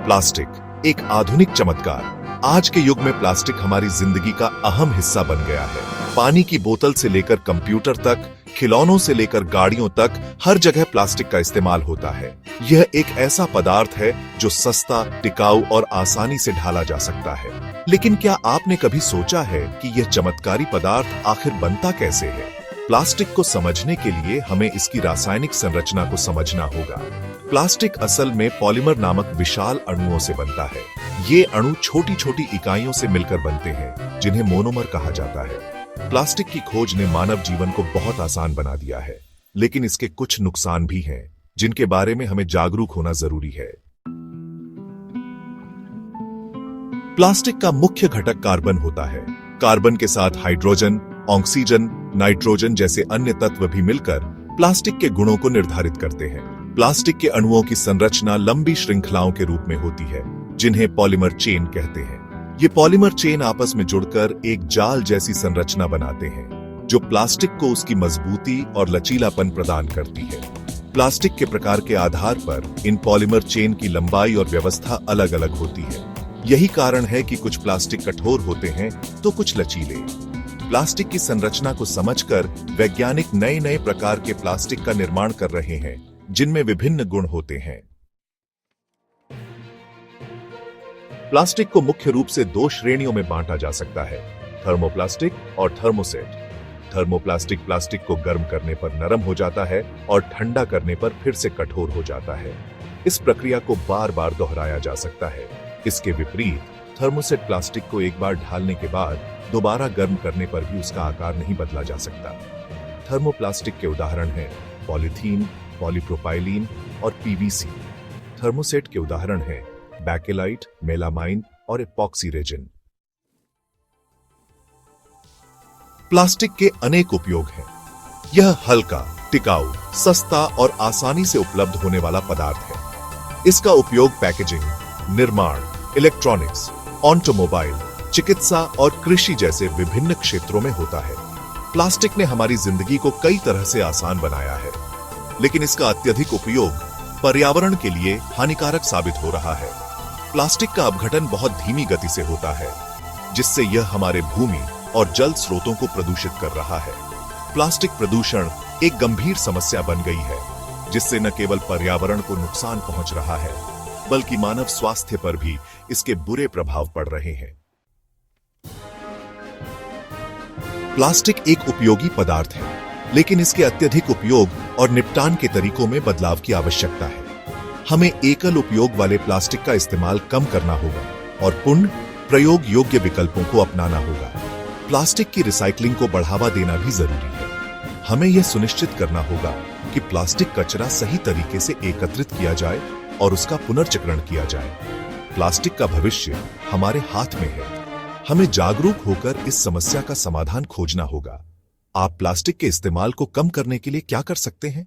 Plastic एक आधुनिक चमत्कार। आज के युग में प्लास्टिक हमारी जिंदगी का अहम हिस्सा बन गया है। पानी की बोतल से लेकर कंप्यूटर तक, खिलौनों से लेकर गाड़ियों तक, हर जगह प्लास्टिक का इस्तेमाल होता है। यह एक ऐसा पदार्थ है जो सस्ता, टिकाऊ और आसानी से ढाला जा सकता है। लेकिन क्या आपने कभी सोचा है कि यह चमत्कारी पदार्थ आखिर बनता कैसे है? प्लास्टिक को समझने के लिए हमें इसकी रासायनिक संरचना को समझना होगा। प्लास्टिक असल में पॉलीमर नामक विशाल अणुओं से बनता है। ये अणु छोटी छोटी इकाइयों से मिलकर बनते हैं, जिन्हें मोनोमर कहा जाता है। प्लास्टिक की खोज ने मानव जीवन को बहुत आसान बना दिया है, लेकिन इसके कुछ नुकसान भी हैं, जिनके बारे में हमें जागरूक होना जरूरी है। प्लास्टिक का मुख्य घटक कार्बन होता है। कार्बन के साथ हाइड्रोजन, ऑक्सीजन, नाइट्रोजन जैसे अन्य तत्व भी मिलकर प्लास्टिक के गुणों को निर्धारित करते हैं। प्लास्टिक के अणुओं की संरचना लंबी श्रृंखलाओं के रूप में होती है, जिन्हें पॉलीमर चेन कहते हैं। ये पॉलीमर चेन आपस में जुड़कर एक जाल जैसी संरचना बनाते हैं, जो प्लास्टिक को उसकी मजबूती और लचीलापन प्रदान करती है। प्लास्टिक के प्रकार के आधार पर इन पॉलीमर चेन की लंबाई और व्यवस्था अलग अलग होती है। यही कारण है कि कुछ प्लास्टिक कठोर होते हैं तो कुछ लचीले। प्लास्टिक की संरचना को समझकर वैज्ञानिक नए नए प्रकार के प्लास्टिक का निर्माण कर रहे हैं, जिनमें विभिन्न गुण होते हैं। प्लास्टिक को मुख्य रूप से दो श्रेणियों में बांटा जा सकता है, थर्मोप्लास्टिक और थर्मोसेट। थर्मोप्लास्टिक प्लास्टिक को गर्म करने पर नरम हो जाता है और ठंडा करने पर फिर से कठोर हो जाता है। इस प्रक्रिया को बार बार दोहराया जा सकता है। इसके विपरीत थर्मोसेट प्लास्टिक को एक बार ढालने के बाद दोबारा गर्म करने पर भी उसका आकार नहीं बदला जा सकता। थर्मोप्लास्टिक के उदाहरण हैं पॉलीथीन, पॉलीप्रोपाइलीन और पीवीसी। थर्मोसेट के उदाहरण हैं बैकेलाइट, मेलामाइन और एपॉक्सी रेजिन। प्लास्टिक के अनेक उपयोग हैं। यह हल्का, टिकाऊ, सस्ता और आसानी से उपलब्ध होने वाला पदार्थ है। इसका उपयोग पैकेजिंग, निर्माण, इलेक्ट्रॉनिक्स, ऑटोमोबाइल, चिकित्सा और कृषि जैसे विभिन्न क्षेत्रों में होता है। प्लास्टिक ने हमारी जिंदगी को कई तरह से आसान बनाया है, लेकिन इसका अत्यधिक उपयोग पर्यावरण के लिए हानिकारक साबित हो रहा है। प्लास्टिक का अपघटन बहुत धीमी गति से होता है, जिससे यह हमारे भूमि और जल स्रोतों को प्रदूषित कर रहा है। प्लास्टिक प्रदूषण एक गंभीर समस्या बन गई है, जिससे न केवल पर्यावरण को नुकसान पहुंच रहा है, बल्कि मानव स्वास्थ्य पर भी इसके बुरे प्रभाव पड़ रहे हैं। प्लास्टिक एक उपयोगी पदार्थ है, लेकिन इसके अत्यधिक उपयोग और निपटान के तरीकों में बदलाव की आवश्यकता है। हमें एकल उपयोग वाले प्लास्टिक का इस्तेमाल कम करना होगा और पुनः प्रयोग योग्य विकल्पों को अपनाना होगा। प्लास्टिक की रिसाइकलिंग को बढ़ावा देना भी जरूरी है। हमें यह सुनिश्चित करना होगा कि प्लास्टिक कचरा सही तरीके से एकत्रित किया जाए और उसका पुनर्चक्रण किया जाए। प्लास्टिक का भविष्य हमारे हाथ में है। हमें जागरूक होकर इस समस्या का समाधान खोजना होगा। आप प्लास्टिक के इस्तेमाल को कम करने के लिए क्या कर सकते हैं?